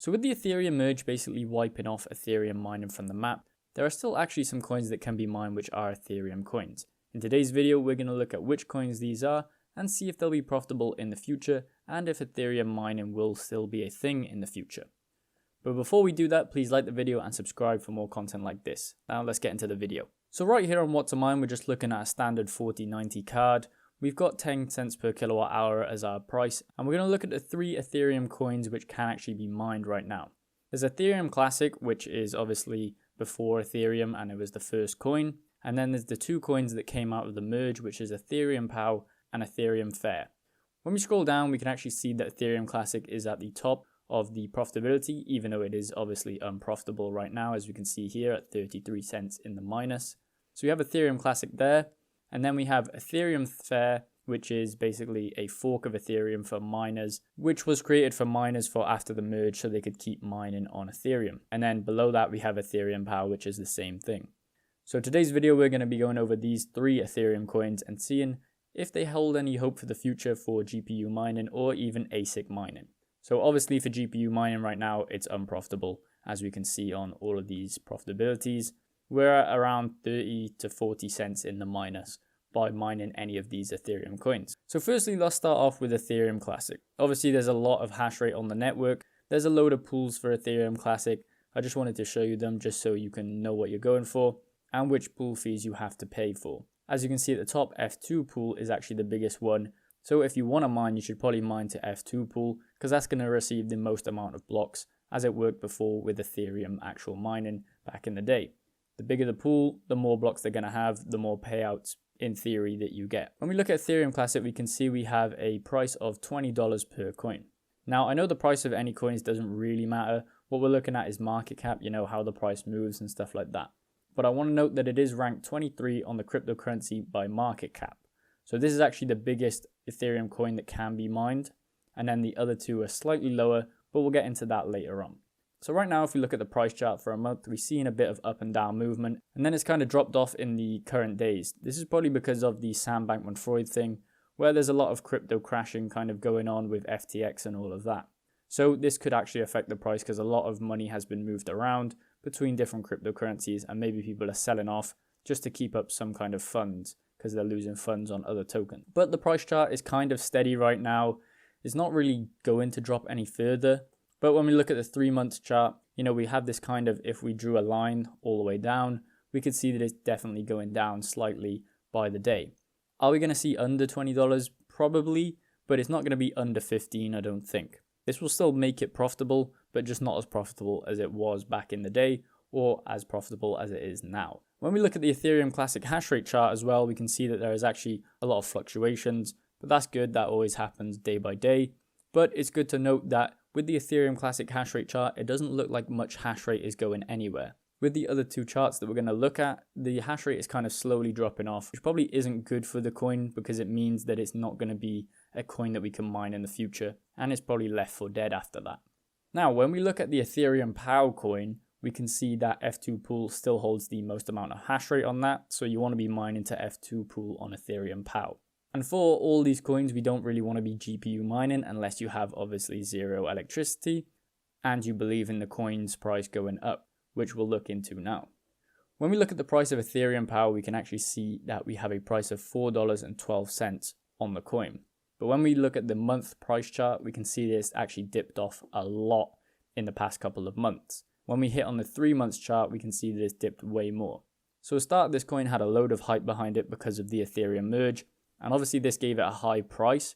So with the Ethereum merge basically wiping off Ethereum mining from the map, there are still actually some coins that can be mined which are Ethereum coins. In today's video, we're going to look at which coins these are and see if they'll be profitable in the future and if Ethereum mining will still be a thing in the future. But before we do that, please like the video and subscribe for more content like this. Now let's get into the video. So right here on What to Mine, we're just looking at a standard 4090 card. We've got 10 cents per kilowatt hour as our price, and we're going to look at the 3 Ethereum coins which can actually be mined right now. There's Ethereum Classic, which is obviously before Ethereum and it was the first coin. And then there's the 2 coins that came out of the merge, which is Ethereum POW and Ethereum Fair. When we scroll down, we can actually see that Ethereum Classic is at the top of the profitability, even though it is obviously unprofitable right now, as we can see here at 33 cents in the minus. So we have Ethereum Classic there. And then we have Ethereum Fair, which is basically a fork of Ethereum for miners, which was created for miners for after the merge so they could keep mining on Ethereum. And then below that, we have Ethereum POW, which is the same thing. So today's video, we're going to be going over these 3 Ethereum coins and seeing if they hold any hope for the future for GPU mining or even ASIC mining. So obviously for GPU mining right now, it's unprofitable, as we can see on all of these profitabilities. We're at around 30 to 40 cents in the minus by mining any of these Ethereum coins. So firstly, let's start off with Ethereum Classic. Obviously, there's a lot of hash rate on the network. There's a load of pools for Ethereum Classic. I just wanted to show you them just so you can know what you're going for and which pool fees you have to pay for. As you can see at the top, F2 pool is actually the biggest one. So if you want to mine, you should probably mine to F2 pool because that's going to receive the most amount of blocks as it worked before with Ethereum actual mining back in the day. The bigger the pool, the more blocks they're going to have, the more payouts in theory that you get. When we look at Ethereum Classic, we can see we have a price of $20 per coin. Now, I know the price of any coins doesn't really matter. What we're looking at is market cap, how the price moves and stuff like that. But I want to note that it is ranked 23 on the cryptocurrency by market cap. So this is actually the biggest Ethereum coin that can be mined. And then the other 2 are slightly lower, but we'll get into that later on. So right now, if we look at the price chart for a month, we're seeing a bit of up and down movement, and then it's kind of dropped off in the current days. This is probably because of the Sam Bankman-Fried thing, where there's a lot of crypto crashing kind of going on with FTX and all of that. So this could actually affect the price because a lot of money has been moved around between different cryptocurrencies, and maybe people are selling off just to keep up some kind of funds because they're losing funds on other tokens. But the price chart is kind of steady right now. It's not really going to drop any further. But when we look at the 3-month chart, we have this kind of, if we drew a line all the way down, we could see that it's definitely going down slightly by the day. Are we going to see under $20? Probably, but it's not going to be under 15, I don't think. This will still make it profitable, but just not as profitable as it was back in the day or as profitable as it is now. When we look at the Ethereum Classic hash rate chart as well, we can see that there is actually a lot of fluctuations, but that's good. That always happens day by day. But it's good to note that with the Ethereum Classic hash rate chart, it doesn't look like much hash rate is going anywhere. With the other 2 charts that we're going to look at, the hash rate is kind of slowly dropping off, which probably isn't good for the coin because it means that it's not going to be a coin that we can mine in the future, and it's probably left for dead after that. Now, when we look at the Ethereum POW coin, we can see that F2 pool still holds the most amount of hash rate on that, so you want to be mining to F2 pool on Ethereum POW. And for all these coins, we don't really want to be GPU mining unless you have obviously 0 electricity and you believe in the coin's price going up, which we'll look into now. When we look at the price of Ethereum POW, we can actually see that we have a price of $4.12 on the coin. But when we look at the month price chart, we can see this actually dipped off a lot in the past couple of months. When we hit on the 3 months chart, we can see that it's dipped way more. So the start of this coin had a load of hype behind it because of the Ethereum merge. And obviously this gave it a high price,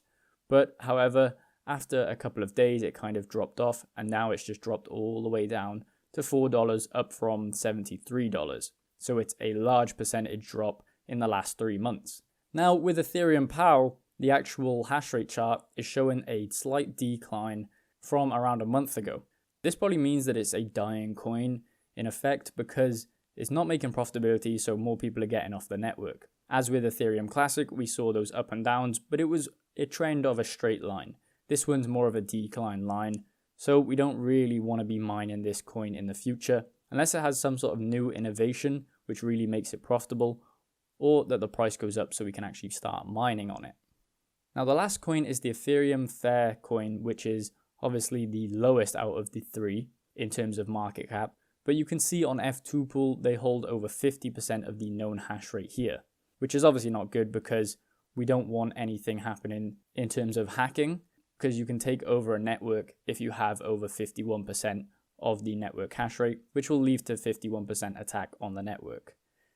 but however, after a couple of days, it kind of dropped off and now it's just dropped all the way down to $4 up from $73. So it's a large percentage drop in the last 3 months. Now with Ethereum POW, the actual hash rate chart is showing a slight decline from around a month ago. This probably means that it's a dying coin in effect because it's not making profitability, so more people are getting off the network. As with Ethereum Classic, we saw those up and downs, but it was a trend of a straight line. This one's more of a decline line, so we don't really want to be mining this coin in the future, unless it has some sort of new innovation, which really makes it profitable, or that the price goes up so we can actually start mining on it. Now the last coin is the Ethereum Fair coin, which is obviously the lowest out of the three in terms of market cap, but you can see on F2Pool they hold over 50% of the known hash rate here, which is obviously not good because we don't want anything happening in terms of hacking, because you can take over a network if you have over 51% of the network hash rate, which will lead to 51% attack on the network.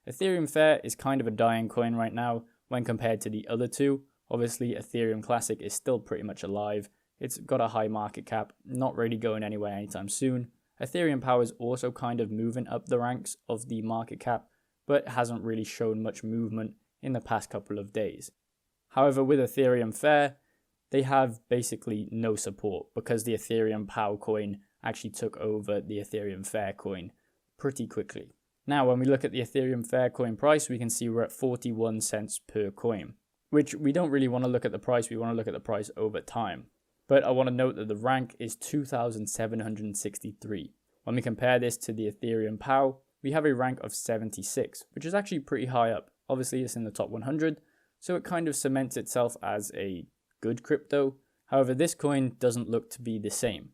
Ethereum Fair is kind of a dying coin right now when compared to the other two. Obviously, Ethereum Classic is still pretty much alive. It's got a high market cap, not really going anywhere anytime soon. Ethereum Power is also kind of moving up the ranks of the market cap, but hasn't really shown much movement in the past couple of days. However, with Ethereum Fair, they have basically no support because the Ethereum Power coin actually took over the Ethereum Fair coin pretty quickly. Now, when we look at the Ethereum Fair coin price, we can see we're at 41 cents per coin, which we don't really want to look at the price, we want to look at the price over time. But I want to note that the rank is 2,763. When we compare this to the Ethereum POW, we have a rank of 76, which is actually pretty high up. Obviously, it's in the top 100, so it kind of cements itself as a good crypto. However, this coin doesn't look to be the same.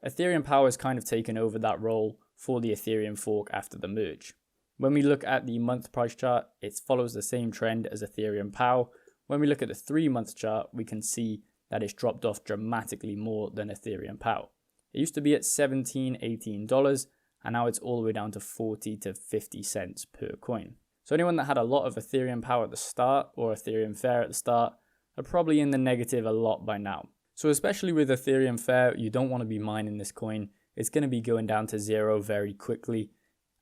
Ethereum POW has kind of taken over that role for the Ethereum fork after the merge. When we look at the month price chart, it follows the same trend as Ethereum POW. When we look at the 3-month chart, we can see that it's dropped off dramatically more than Ethereum POW. It used to be at $17, $18, and now it's all the way down to 40 to 50 cents per coin. So anyone that had a lot of Ethereum POW at the start or Ethereum Fair at the start are probably in the negative a lot by now. So especially with Ethereum Fair, you don't want to be mining this coin. It's going to be going down to zero very quickly,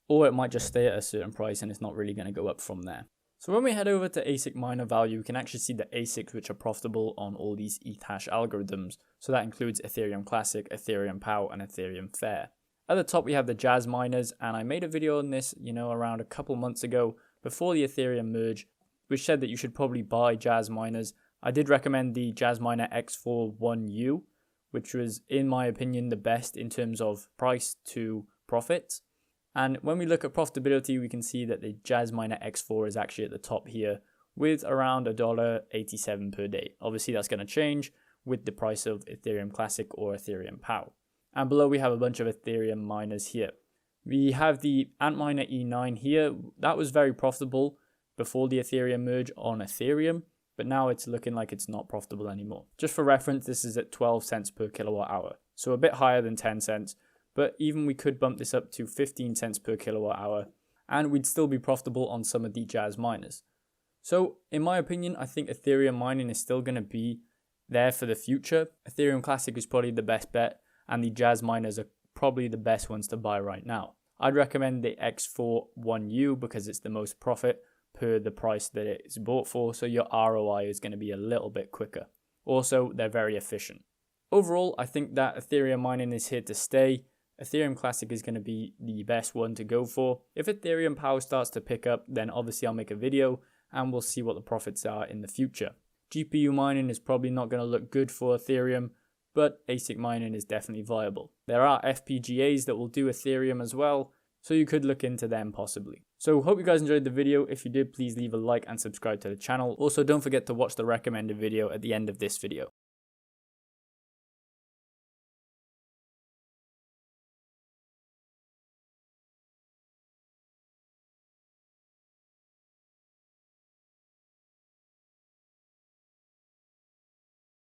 or it might just stay at a certain price and it's not really going to go up from there. So when we head over to ASIC miner value, we can actually see the ASICs which are profitable on all these ETH algorithms. So that includes Ethereum Classic, Ethereum POW, and Ethereum Fair. At the top, we have the Jazz miners, and I made a video on this, around a couple months ago before the Ethereum merge, which said that you should probably buy Jazz miners. I did recommend the Jasminer X4 1U, which was, in my opinion, the best in terms of price to profit. And when we look at profitability, we can see that the Jasminer X4 is actually at the top here with around $1.87 per day. Obviously, that's going to change with the price of Ethereum Classic or Ethereum POW. And below, we have a bunch of Ethereum miners here. We have the Antminer E9 here. That was very profitable before the Ethereum merge on Ethereum, but now it's looking like it's not profitable anymore. Just for reference, this is at 12 cents per kilowatt hour, so a bit higher than 10 cents, but even we could bump this up to 15 cents per kilowatt hour, and we'd still be profitable on some of the Jazz miners. So in my opinion, I think Ethereum mining is still going to be there for the future. Ethereum Classic is probably the best bet, and the Jazz miners are probably the best ones to buy right now. I'd recommend the X4 1U because it's the most profit per the price that it's bought for, so your ROI is going to be a little bit quicker. Also, they're very efficient. Overall, I think that Ethereum mining is here to stay. Ethereum Classic is going to be the best one to go for. If Ethereum POW starts to pick up, then obviously I'll make a video and we'll see what the profits are in the future. GPU mining is probably not going to look good for Ethereum, but ASIC mining is definitely viable. There are FPGAs that will do Ethereum as well, so you could look into them possibly. So hope you guys enjoyed the video. If you did, please leave a like and subscribe to the channel. Also, don't forget to watch the recommended video at the end of this video.